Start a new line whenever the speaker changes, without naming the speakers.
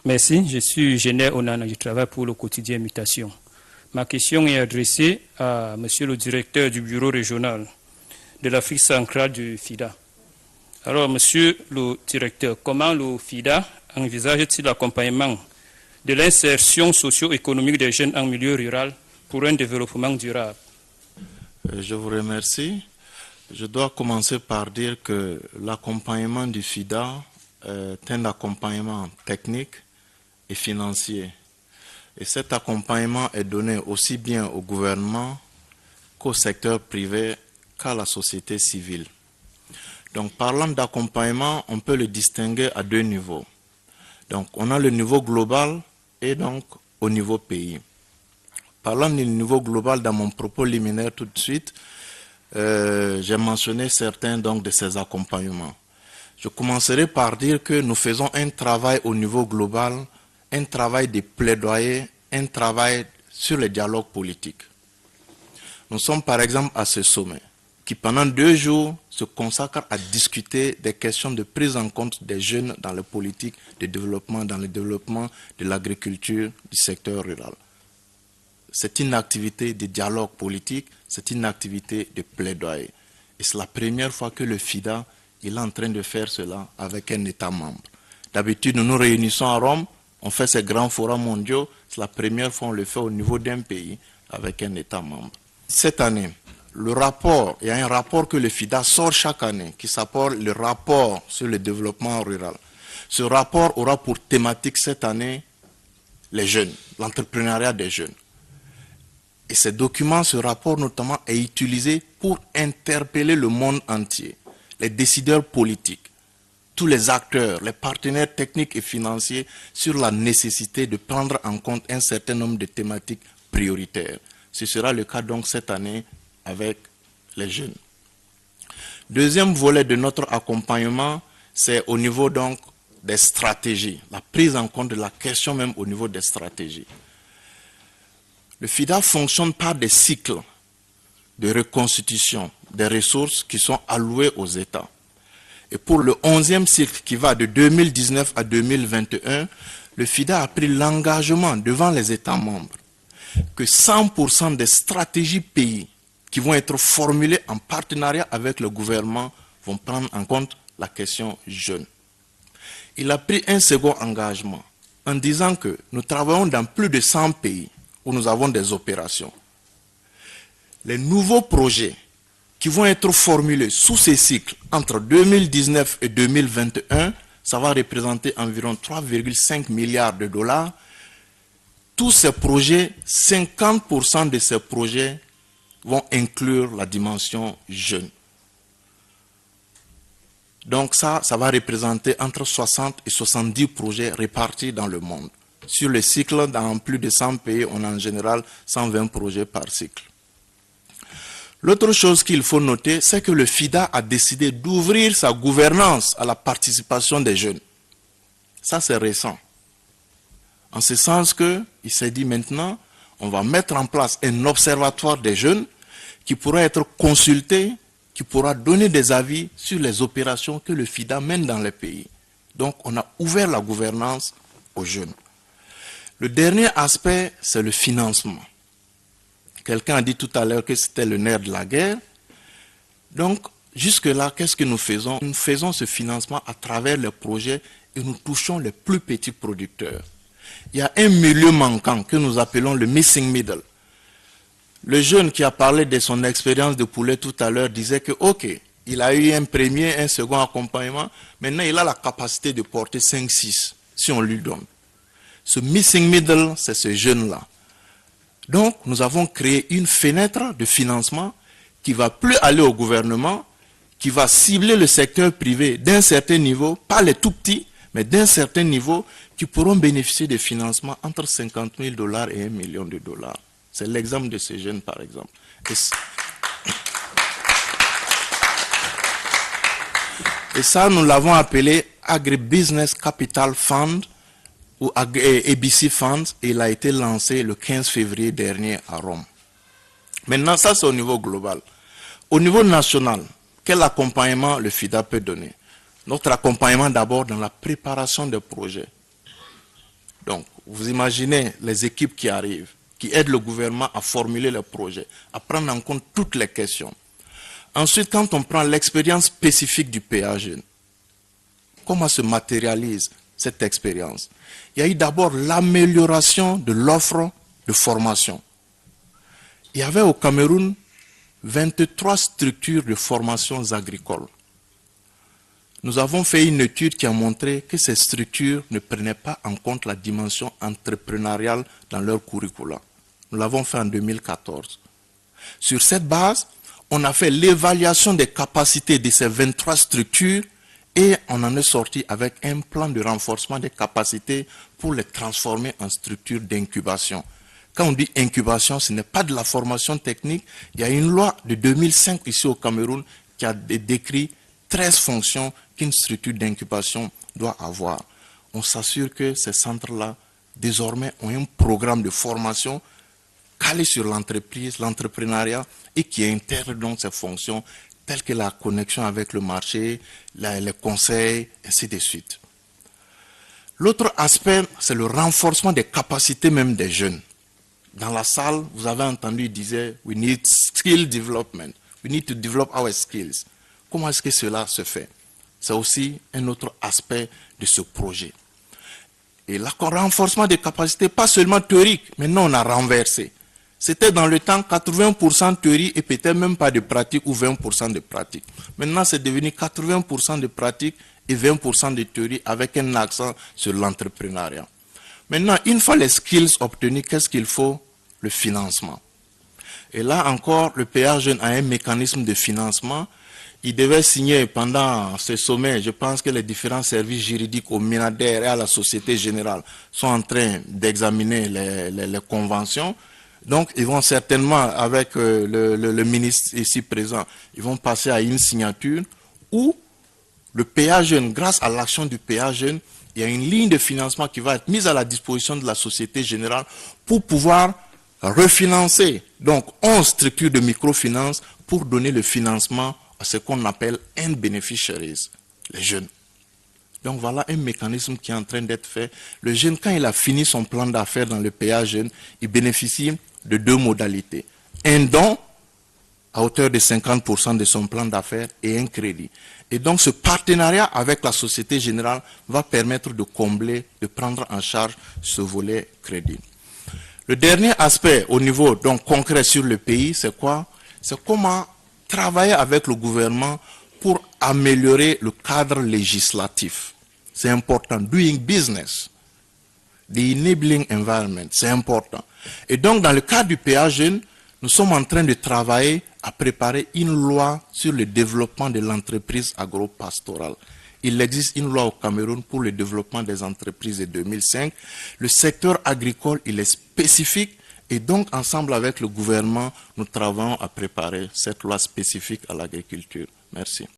Merci, je suis Géné Onana, je travaille pour le quotidien Mutation. Ma question est adressée à Monsieur le directeur du bureau régional de l'Afrique centrale du FIDA. Alors, Monsieur le directeur, comment le FIDA envisage-t-il l'accompagnement de l'insertion socio-économique des jeunes en milieu rural pour un développement durable?
Je vous remercie. Je dois commencer par dire que l'accompagnement du FIDA est un accompagnement technique et financier. Et cet accompagnement est donné aussi bien au gouvernement qu'au secteur privé qu'à la société civile. Donc, parlant d'accompagnement, on peut le distinguer à deux niveaux. Donc, on a le niveau global et donc au niveau pays. Parlant du niveau global, dans mon propos liminaire tout de suite, j'ai mentionné certains donc, de ces accompagnements. Je commencerai par dire que nous faisons un travail au niveau global, un travail de plaidoyer, un travail sur le dialogue politique. Nous sommes par exemple à ce sommet, qui pendant 2 jours se consacre à discuter des questions de prise en compte des jeunes dans les politiques de développement, dans le développement de l'agriculture, du secteur rural. C'est une activité de dialogue politique, c'est une activité de plaidoyer. Et c'est la première fois que le FIDA est en train de faire cela avec un État membre. D'habitude, nous nous réunissons à Rome, on fait ces grands forums mondiaux, c'est la première fois qu'on le fait au niveau d'un pays avec un État membre. Cette année, il y a un rapport que le FIDA sort chaque année qui s'appelle le rapport sur le développement rural. Ce rapport aura pour thématique cette année les jeunes, l'entrepreneuriat des jeunes. Et ce rapport notamment est utilisé pour interpeller le monde entier, les décideurs politiques, tous les acteurs, les partenaires techniques et financiers sur la nécessité de prendre en compte un certain nombre de thématiques prioritaires. Ce sera le cas donc cette année avec les jeunes. Deuxième volet de notre accompagnement, c'est au niveau donc des stratégies, la prise en compte de la question même au niveau des stratégies. Le FIDA fonctionne par des cycles de reconstitution des ressources qui sont allouées aux États. Et pour le 11e cycle qui va de 2019 à 2021, le FIDA a pris l'engagement devant les États membres que 100% des stratégies pays qui vont être formulées en partenariat avec le gouvernement vont prendre en compte la question jeune. Il a pris un second engagement en disant que nous travaillons dans plus de 100 pays où nous avons des opérations. Les nouveaux projets qui vont être formulés sous ces cycles entre 2019 et 2021, ça va représenter environ 3,5 milliards de dollars. Tous ces projets, 50% de ces projets vont inclure la dimension jeune. Donc ça va représenter entre 60 et 70 projets répartis dans le monde. Sur le cycle, dans plus de 100 pays, on a en général 120 projets par cycle. L'autre chose qu'il faut noter, c'est que le FIDA a décidé d'ouvrir sa gouvernance à la participation des jeunes. Ça, c'est récent. En ce sens qu'il s'est dit maintenant, on va mettre en place un observatoire des jeunes qui pourra être consulté, qui pourra donner des avis sur les opérations que le FIDA mène dans les pays. Donc, on a ouvert la gouvernance aux jeunes. Le dernier aspect, c'est le financement. Quelqu'un a dit tout à l'heure que c'était le nerf de la guerre. Donc, jusque-là, qu'est-ce que nous faisons? Nous faisons ce financement à travers les projets et nous touchons les plus petits producteurs. Il y a un milieu manquant que nous appelons le missing middle. Le jeune qui a parlé de son expérience de poulet tout à l'heure disait que, ok, il a eu un premier, un second accompagnement, maintenant il a la capacité de porter 5-6 si on lui donne. Ce missing middle, c'est ce jeune-là. Donc, nous avons créé une fenêtre de financement qui ne va plus aller au gouvernement, qui va cibler le secteur privé d'un certain niveau, pas les tout petits, mais d'un certain niveau, qui pourront bénéficier de financements entre 50 000 $ et 1 million de $. C'est l'exemple de ces jeunes, par exemple. Et ça, nous l'avons appelé Agribusiness Capital Fund, ou ABC Funds, et il a été lancé le 15 février dernier à Rome. Maintenant, ça c'est au niveau global. Au niveau national, quel accompagnement le FIDA peut donner? Notre accompagnement d'abord dans la préparation des projets. Donc, vous imaginez les équipes qui arrivent, qui aident le gouvernement à formuler le projet, à prendre en compte toutes les questions. Ensuite, quand on prend l'expérience spécifique du PA Jeune, comment se matérialise cette expérience? Il y a eu d'abord l'amélioration de l'offre de formation. Il y avait au Cameroun 23 structures de formations agricoles. Nous avons fait une étude qui a montré que ces structures ne prenaient pas en compte la dimension entrepreneuriale dans leur curricula. Nous l'avons fait en 2014. Sur cette base, on a fait l'évaluation des capacités de ces 23 structures et on en est sorti avec un plan de renforcement des capacités pour les transformer en structures d'incubation. Quand on dit incubation, ce n'est pas de la formation technique. Il y a une loi de 2005 ici au Cameroun qui a décrit 13 fonctions qu'une structure d'incubation doit avoir. On s'assure que ces centres-là, désormais, ont un programme de formation calé sur l'entreprise, l'entrepreneuriat, et qui intègre donc ces fonctions telles que la connexion avec le marché, les conseils, ainsi de suite. L'autre aspect, c'est le renforcement des capacités même des jeunes. Dans la salle, vous avez entendu, il disait, we need skill development. We need to develop our skills. Comment est-ce que cela se fait? C'est aussi un autre aspect de ce projet. Et le renforcement des capacités, pas seulement théorique, maintenant on a renversé. C'était dans le temps 80% de théorie et peut-être même pas de pratique ou 20% de pratique. Maintenant c'est devenu 80% de pratique et 20% de théorie avec un accent sur l'entrepreneuriat. Maintenant, une fois les skills obtenus, qu'est-ce qu'il faut? Le financement. Et là encore, le PA Jeune a un mécanisme de financement. Il devait signer pendant ce sommet, je pense que les différents services juridiques au MINADER et à la Société Générale sont en train d'examiner les conventions. Donc, ils vont certainement, avec le ministre ici présent, ils vont passer à une signature où le PA Jeune, grâce à l'action du PA Jeune, il y a une ligne de financement qui va être mise à la disposition de la Société Générale pour pouvoir refinancer donc 11 structures de microfinance pour donner le financement à ce qu'on appelle end beneficiaries, les jeunes. Donc voilà un mécanisme qui est en train d'être fait. Le jeune, quand il a fini son plan d'affaires dans le PA Jeune, il bénéficie de 2 modalités. Un don à hauteur de 50% de son plan d'affaires et un crédit. Et donc ce partenariat avec la Société Générale va permettre de combler, de prendre en charge ce volet crédit. Le dernier aspect au niveau donc concret sur le pays, c'est quoi? C'est comment travailler avec le gouvernement pour améliorer le cadre législatif. C'est important. Doing business. The enabling environment. C'est important. Et donc, dans le cadre du PA Jeune, nous sommes en train de travailler à préparer une loi sur le développement de l'entreprise agro-pastorale. Il existe une loi au Cameroun pour le développement des entreprises de 2005. Le secteur agricole, il est spécifique. Et donc, ensemble avec le gouvernement, nous travaillons à préparer cette loi spécifique à l'agriculture. Merci.